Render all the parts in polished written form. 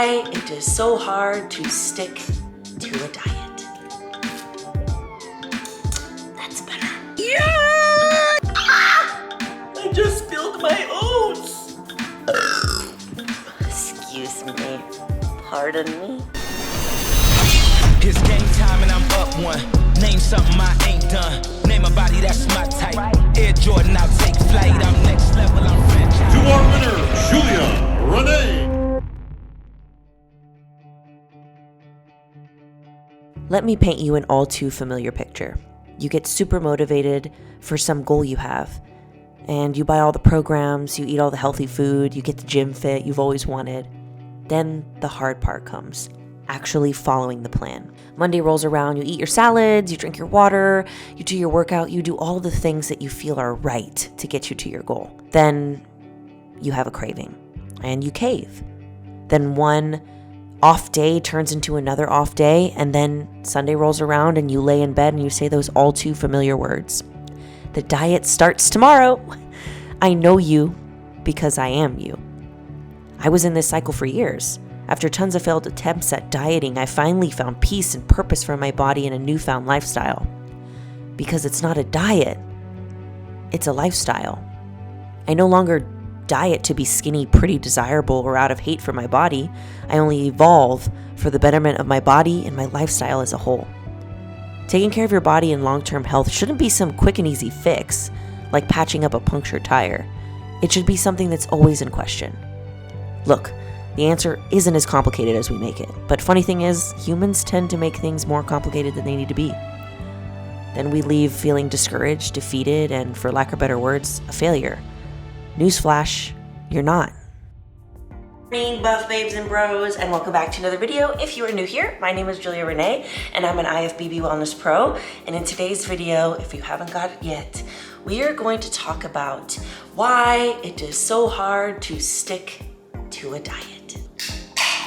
why it is so hard to stick to a diet. That's better. Yeah! I just spilled my oats. Excuse me. Pardon me. It's game time and I'm up one. Name something I ain't done. Name a body that's my type. Air Jordan, I'll take flight. I'm next level, I'm franchise. To our winner, juliarene. Let me paint you an all too familiar picture. You get super motivated for some goal you have, and you buy all the programs, you eat all the healthy food, you get the gym fit you've always wanted. Then the hard part comes, actually following the plan. Monday rolls around, you eat your salads, you drink your water, you do your workout, you do all the things that you feel are right to get you to your goal. Then you have a craving and you cave. Then one off day turns into another off day, and then Sunday rolls around and you lay in bed and you say those all too familiar words. The diet starts tomorrow. I know you because I am you. I was in this cycle for years. After tons of failed attempts at dieting, I finally found peace and purpose for my body in a newfound lifestyle. Because it's not a diet, it's a lifestyle. I no longer diet to be skinny, pretty, desirable, or out of hate for my body. I only evolve for the betterment of my body and my lifestyle as a whole. Taking care of your body and long-term health shouldn't be some quick and easy fix, like patching up a punctured tire. It should be something that's always in question. Look, the answer isn't as complicated as we make it, but funny thing is, humans tend to make things more complicated than they need to be. Then we leave feeling discouraged, defeated, and for lack of better words, a failure. Newsflash, you're not. Good morning, buff babes and bros, and welcome back to another video. If you are new here, my name is Juliarene, and I'm an IFBB Wellness Pro. And in today's video, if you haven't got it yet, we are going to talk about why it is so hard to stick to a diet.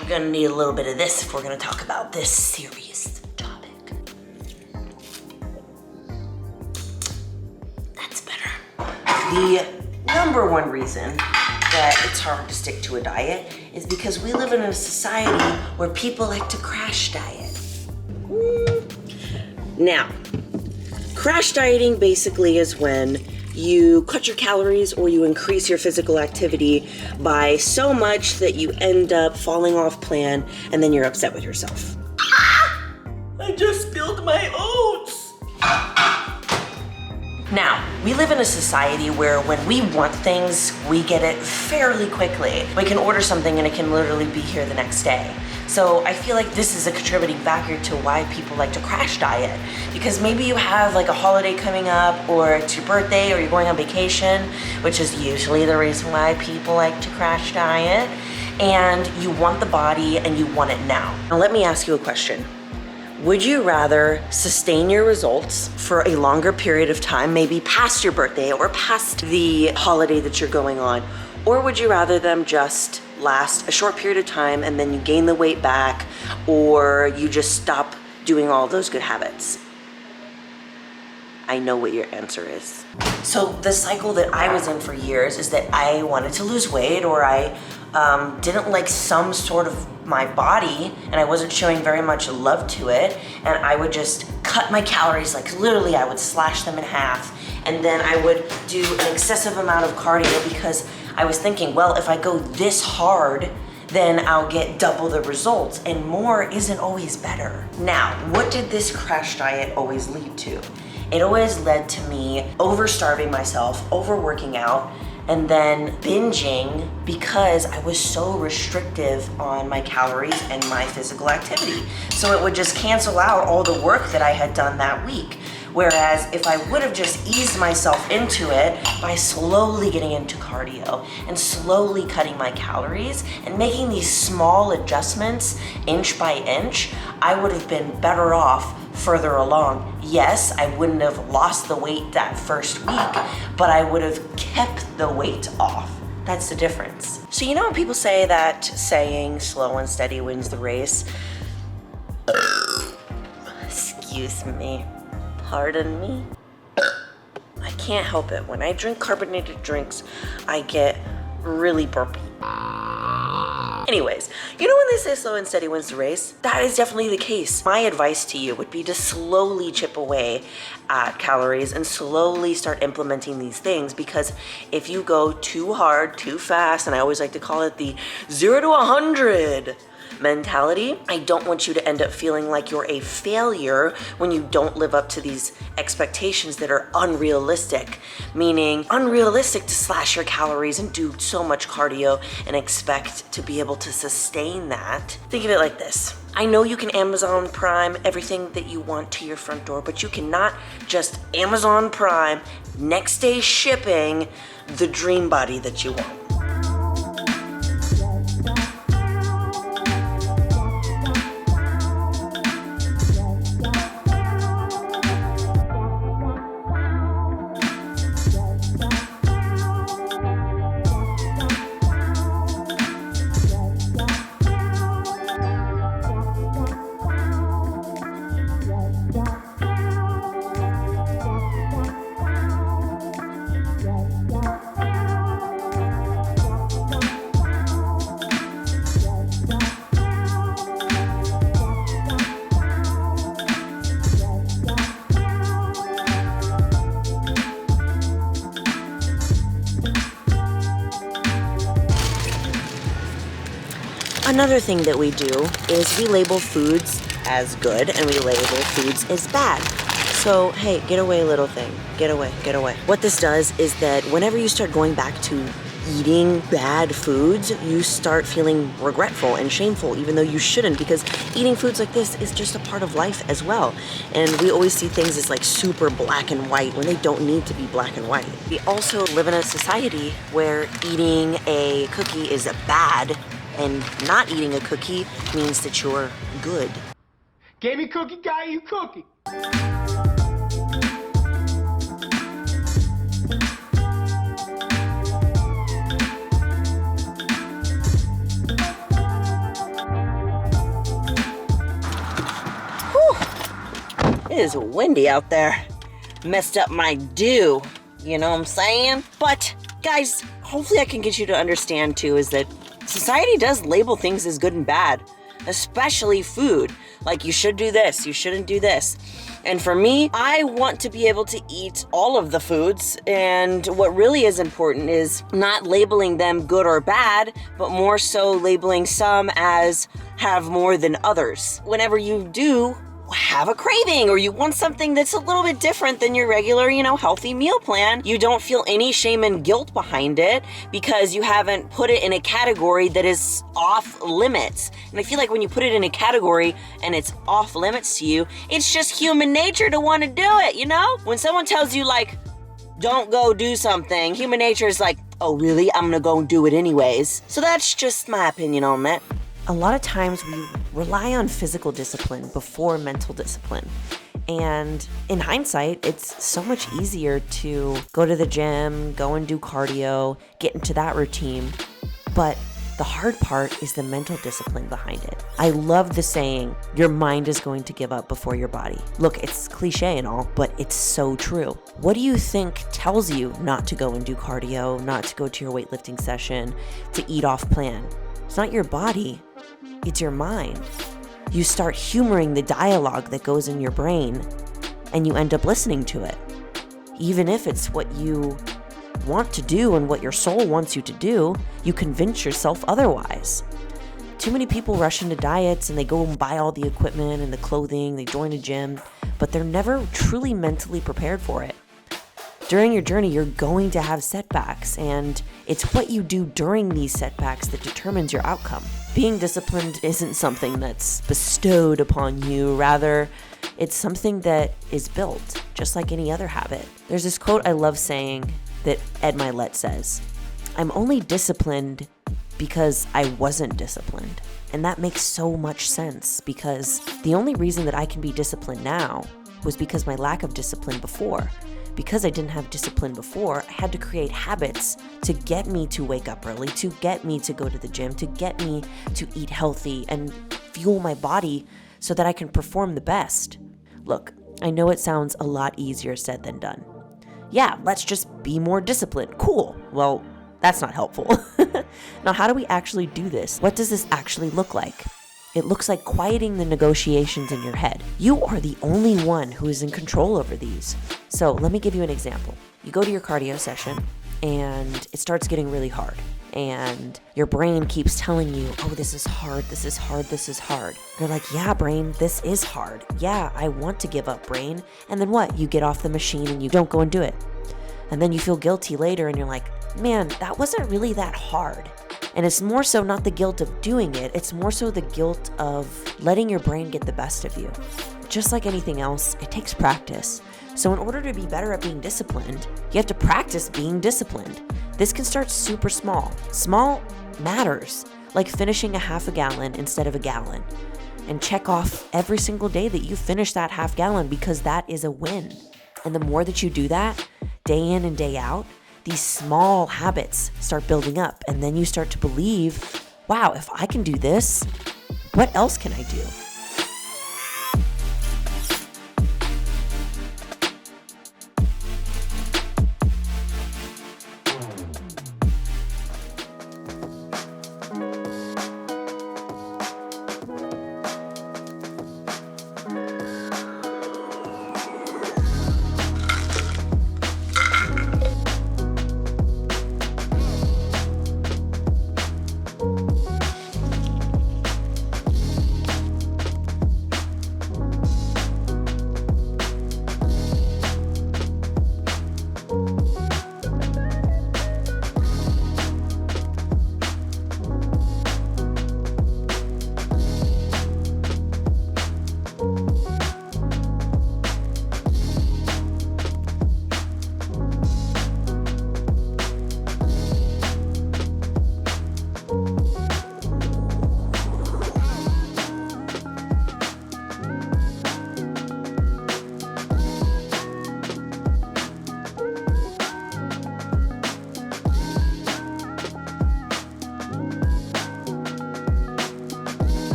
We're gonna need a little bit of this if we're gonna talk about this serious topic. That's better. The number one reason that it's hard to stick to a diet is because we live in a society where people like to crash diet. Now, crash dieting basically is when you cut your calories or you increase your physical activity by so much that you end up falling off plan and then you're upset with yourself. I just spilled my oats. Now, we live in a society where when we want things, we get it fairly quickly. We can order something and it can literally be here the next day. So I feel like this is a contributing factor to why people like to crash diet. Because maybe you have like a holiday coming up, or it's your birthday, or you're going on vacation, which is usually the reason why people like to crash diet. And you want the body and you want it now. Now let me ask you a question. Would you rather sustain your results for a longer period of time, maybe past your birthday or past the holiday that you're going on? Or would you rather them just last a short period of time and then you gain the weight back, or you just stop doing all those good habits? I know what your answer is. So the cycle that I was in for years is that I wanted to lose weight, or I didn't like some sort of my body and I wasn't showing very much love to it, and I would just cut my calories, like literally I would slash them in half, and then I would do an excessive amount of cardio because I was thinking, well, if I go this hard, then I'll get double the results, and more isn't always better. Now, what did this crash diet always lead to? It always led to me overstarving myself, overworking out, and then binging because I was so restrictive on my calories and my physical activity. So it would just cancel out all the work that I had done that week. Whereas if I would have just eased myself into it by slowly getting into cardio and slowly cutting my calories and making these small adjustments inch by inch, I would have been better off further along. Yes, I wouldn't have lost the weight that first week, but I would have kept the weight off. That's the difference. So you know when people say that saying, slow and steady wins the race? Excuse me. Pardon me? I can't help it. When I drink carbonated drinks, I get really burpy. Anyways, you know when they say slow and steady wins the race? That is definitely the case. My advice to you would be to slowly chip away at calories and slowly start implementing these things, because if you go too hard, too fast, and I always like to call it the 0 to 100 mentality, I don't want you to end up feeling like you're a failure when you don't live up to these expectations that are unrealistic. Meaning unrealistic to slash your calories and do so much cardio and expect to be able to sustain that. Think of it like this. I know you can Amazon Prime everything that you want to your front door, but you cannot just Amazon Prime next day shipping the dream body that you want. Another thing that we do is we label foods as good and we label foods as bad. So, hey, get away, little thing. Get away, get away. What this does is that whenever you start going back to eating bad foods, you start feeling regretful and shameful, even though you shouldn't, because eating foods like this is just a part of life as well. And we always see things as like super black and white when they don't need to be black and white. We also live in a society where eating a cookie is bad, and not eating a cookie means that you're good. Gave me cookie, got you cookie. Whew. It is windy out there. Messed up my dew, you know what I'm saying? But guys, hopefully I can get you to understand too is that society does label things as good and bad, especially food. Like, you should do this, you shouldn't do this. And for me, I want to be able to eat all of the foods. And what really is important is not labeling them good or bad, but more so labeling some as have more than others. Whenever you do have a craving or you want something that's a little bit different than your regular, healthy meal plan, you don't feel any shame and guilt behind it because you haven't put it in a category that is off limits. And I feel like when you put it in a category and it's off limits to you, it's just human nature to want to do it, When someone tells you like, don't go do something, human nature is like, oh really? I'm gonna go and do it anyways. So that's just my opinion on that. A lot of times we rely on physical discipline before mental discipline. And in hindsight, it's so much easier to go to the gym, go and do cardio, get into that routine. But the hard part is the mental discipline behind it. I love the saying, your mind is going to give up before your body. Look, it's cliche and all, but it's so true. What do you think tells you not to go and do cardio, not to go to your weightlifting session, to eat off plan? It's not your body. It's your mind. You start humoring the dialogue that goes in your brain and you end up listening to it. Even if it's what you want to do and what your soul wants you to do, you convince yourself otherwise. Too many people rush into diets and they go and buy all the equipment and the clothing, they join a gym, but they're never truly mentally prepared for it. During your journey, you're going to have setbacks, and it's what you do during these setbacks that determines your outcome. Being disciplined isn't something that's bestowed upon you. Rather, it's something that is built, just like any other habit. There's this quote I love saying that Ed Milet says, "I'm only disciplined because I wasn't disciplined." And that makes so much sense, because the only reason that I can be disciplined now was because my lack of discipline before. Because I didn't have discipline before, I had to create habits to get me to wake up early, to get me to go to the gym, to get me to eat healthy and fuel my body so that I can perform the best. Look, I know it sounds a lot easier said than done. Yeah, let's just be more disciplined. Cool. Well, That's not helpful. Now, how do we actually do this? What does this actually look like? It looks like quieting the negotiations in your head. You are the only one who is in control over these. So let me give you an example. You go to your cardio session and it starts getting really hard. And your brain keeps telling you, oh, this is hard, this is hard, this is hard. You're like, yeah, brain, this is hard. Yeah, I want to give up, brain. And then what? You get off the machine and you don't go and do it. And then you feel guilty later and you're like, man, that wasn't really that hard. And it's more so not the guilt of doing it, it's more so the guilt of letting your brain get the best of you. Just like anything else, it takes practice. So in order to be better at being disciplined, you have to practice being disciplined. This can start super small. Small matters, like finishing a half a gallon instead of a gallon. And check off every single day that you finish that half gallon, because that is a win. And the more that you do that, day in and day out, these small habits start building up. And then you start to believe, wow, if I can do this, what else can I do?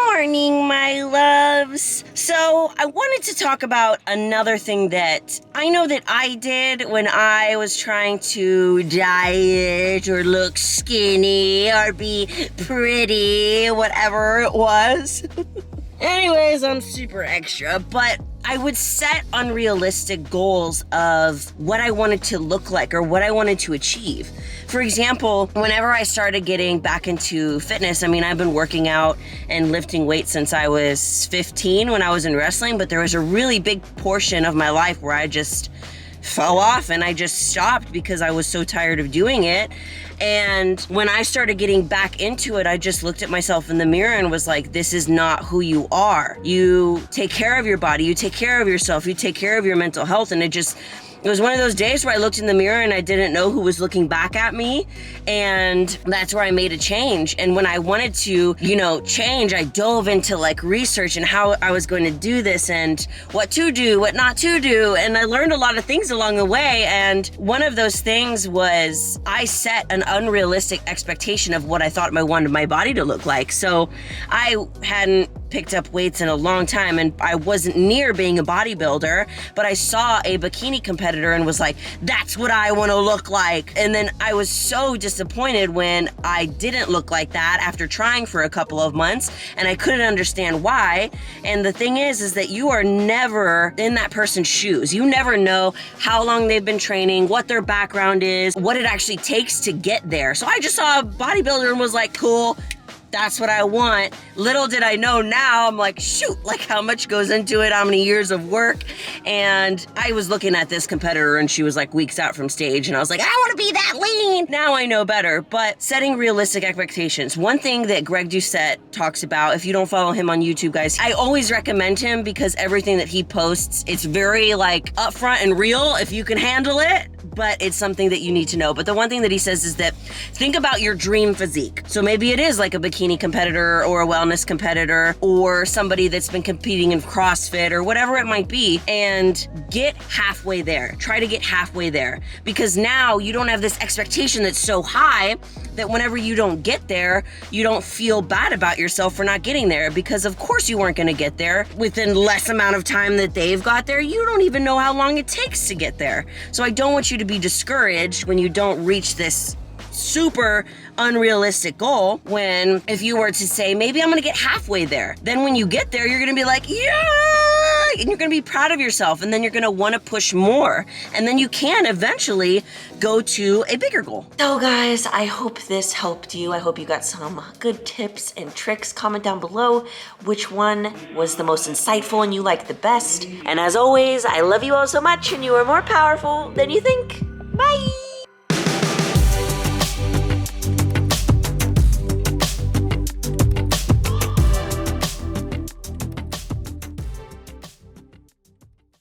Morning, my loves. So I wanted to talk about another thing that I know that I did when I was trying to diet or look skinny or be pretty, whatever it was. Anyways, I'm super extra, but I would set unrealistic goals of what I wanted to look like or what I wanted to achieve. For example, whenever I started getting back into fitness, I mean, I've been working out and lifting weights since I was 15 when I was in wrestling, but there was a really big portion of my life where I just fell off and I just stopped because I was so tired of doing it. And when I started getting back into it, I just looked at myself in the mirror and was like, this is not who you are. You take care of your body, you take care of yourself, you take care of your mental health. And it was one of those days where I looked in the mirror and I didn't know who was looking back at me. And that's where I made a change. And when I wanted to, change, I dove into like research and how I was going to do this and what to do, what not to do. And I learned a lot of things along the way. And one of those things was I set an unrealistic expectation of what I thought I wanted my body to look like. So I hadn't picked up weights in a long time and I wasn't near being a bodybuilder, but I saw a bikini competitor and was like, that's what I want to look like. And then I was so disappointed when I didn't look like that after trying for a couple of months, and I couldn't understand why. And the thing is that you are never in that person's shoes. You never know how long they've been training, what their background is, what it actually takes to get there. So I just saw a bodybuilder and was like, cool, that's what I want. Little did I know now, I'm like, shoot, like how much goes into it, how many years of work. And I was looking at this competitor and she was like weeks out from stage and I was like, I want to be that lean. Now I know better, but setting realistic expectations. One thing that Greg Doucette talks about, if you don't follow him on YouTube, guys, I always recommend him because everything that he posts, it's very like upfront and real if you can handle it. but it's something that you need to know. But the one thing that he says is that think about your dream physique. So maybe it is like a bikini competitor or a wellness competitor or somebody that's been competing in CrossFit or whatever it might be, and get halfway there. Try to get halfway there, because now you don't have this expectation that's so high that whenever you don't get there, you don't feel bad about yourself for not getting there, because of course you weren't going to get there within less amount of time that they've got there. You don't even know how long it takes to get there. So I don't want you to be discouraged when you don't reach this super unrealistic goal, when if you were to say, maybe I'm gonna get halfway there, then when you get there, you're gonna be like, yeah, and you're gonna be proud of yourself, and then you're gonna wanna push more, and then you can eventually go to a bigger goal. So guys, I hope this helped you. I hope you got some good tips and tricks. Comment down below which one was the most insightful and you liked the best. And as always, I love you all so much, and you are more powerful than you think. Bye!